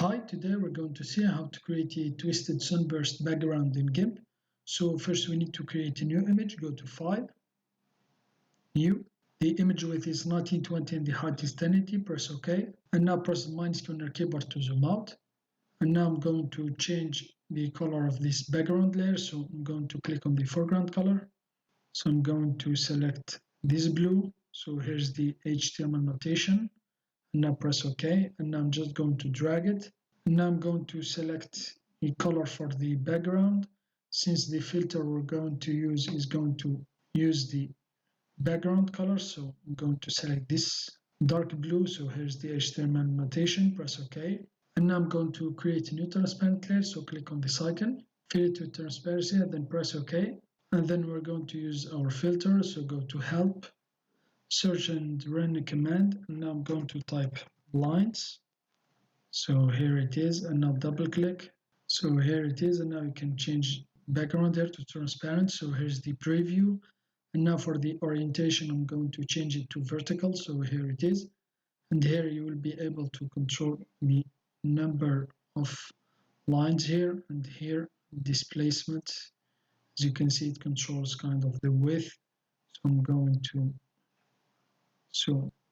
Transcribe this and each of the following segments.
Hi, today we're going to see how to create a twisted sunburst background in GIMP. So first we need to create a new image. Go to File, New. The image width is 1920 and the height is 1080. Press OK. And now press the minus key on your keyboard to zoom out. And now I'm going to change the color of this background layer. So I'm going to click on the foreground color. So I'm going to select this blue. So here's the HTML notation. And now press OK, and now I'm just going to drag it. And now I'm going to select a color for the background. Since the filter we're going to use is going to use the background color, so I'm going to select this dark blue. So here's the HTML notation, press OK. And now I'm going to create a new transparent layer, so click on this icon, fill it with transparency, and then press OK. And then we're going to use our filter, so go to Help, search and run a command, and now I'm going to type lines. So here it is, and now double click. So here it is, and now you can change background here to transparent. So here's the preview, and now for the orientation I'm going to change it to vertical. So here it is, and here you will be able to control the number of lines here, and here displacement. As you can see, it controls kind of the width. So I'm going to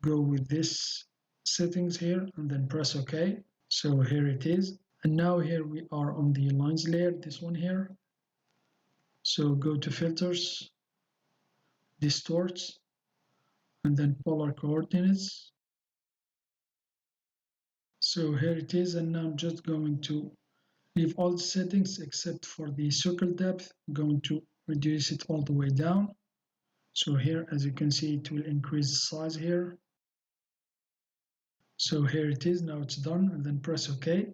go with this settings here and then press OK. So here it is, and now here we are on the lines layer, this one here. So go to filters, distorts, and then polar coordinates. So here it is, and now I'm just going to leave all the settings except for the circle depth. I'm going to reduce it all the way down. So here, as you can see, it will increase the size here. So here it is, now it's done, and then press OK.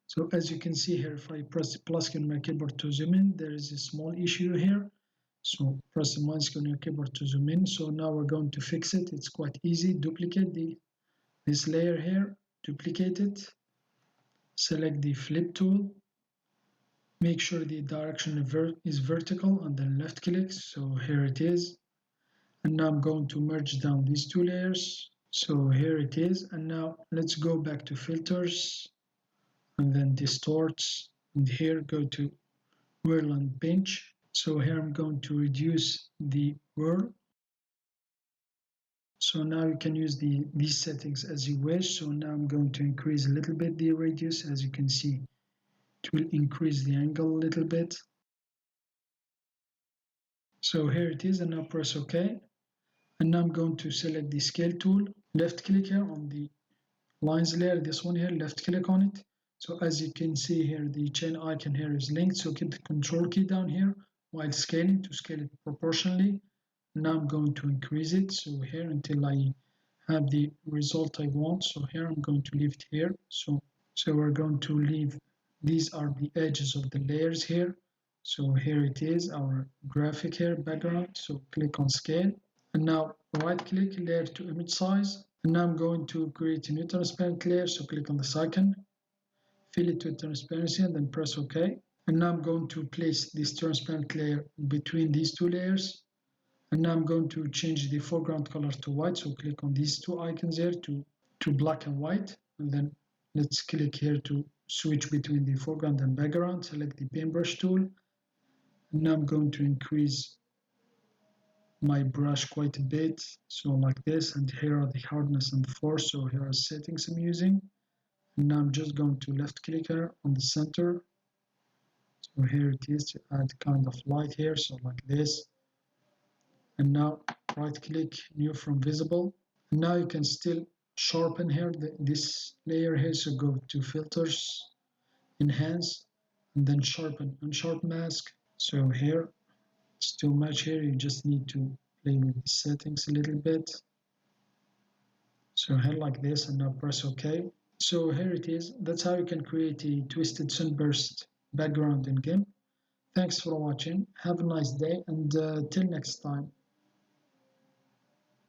So as you can see here, if I press the plus key on my keyboard to zoom in, there is a small issue here. So press the minus key on your keyboard to zoom in. So now we're going to fix it. It's quite easy. Duplicate this layer here, duplicate it, select the flip tool, make sure the direction is vertical, and then left click. So here it is. And now I'm going to merge down these two layers. So here it is, and now let's go back to filters and then distorts, and here go to whirl and pinch. So here I'm going to reduce the whirl. So now you can use these settings as you wish. So now I'm going to increase a little bit the radius. As you can see, it will increase the angle a little bit. So here it is, and now press OK. And now I'm going to select the scale tool, left click here on the lines layer, this one here, left click on it. So as you can see here, the chain icon here is linked. So keep the control key down here while scaling to scale it proportionally. Now I'm going to increase it. So here until I have the result I want. So here I'm going to leave it here. So we're going to leave, these are the edges of the layers here. So here it is, our graphic here, background. So click on scale. And now right click, layer to image size. And now I'm going to create a new transparent layer. So click on this icon, fill it with transparency, and then press OK. And now I'm going to place this transparent layer between these two layers. And now I'm going to change the foreground color to white. So click on these two icons here to black and white. And then let's click here to switch between the foreground and background. Select the paintbrush tool. And now I'm going to increase my brush quite a bit, so like this, and here are the hardness and force. So here are settings I'm using, and now I'm just going to left click here on the center. So here it is, to add kind of light here, so like this. And now right click, new from visible, and now you can still sharpen here this layer here. So go to filters, enhance, and then sharpen, unsharp mask. So here it's too much here, you just need to play with the settings a little bit. So here like this, and now press OK. So here it is. That's how you can create a twisted sunburst background in GIMP. Thanks for watching. Have a nice day, and till next time.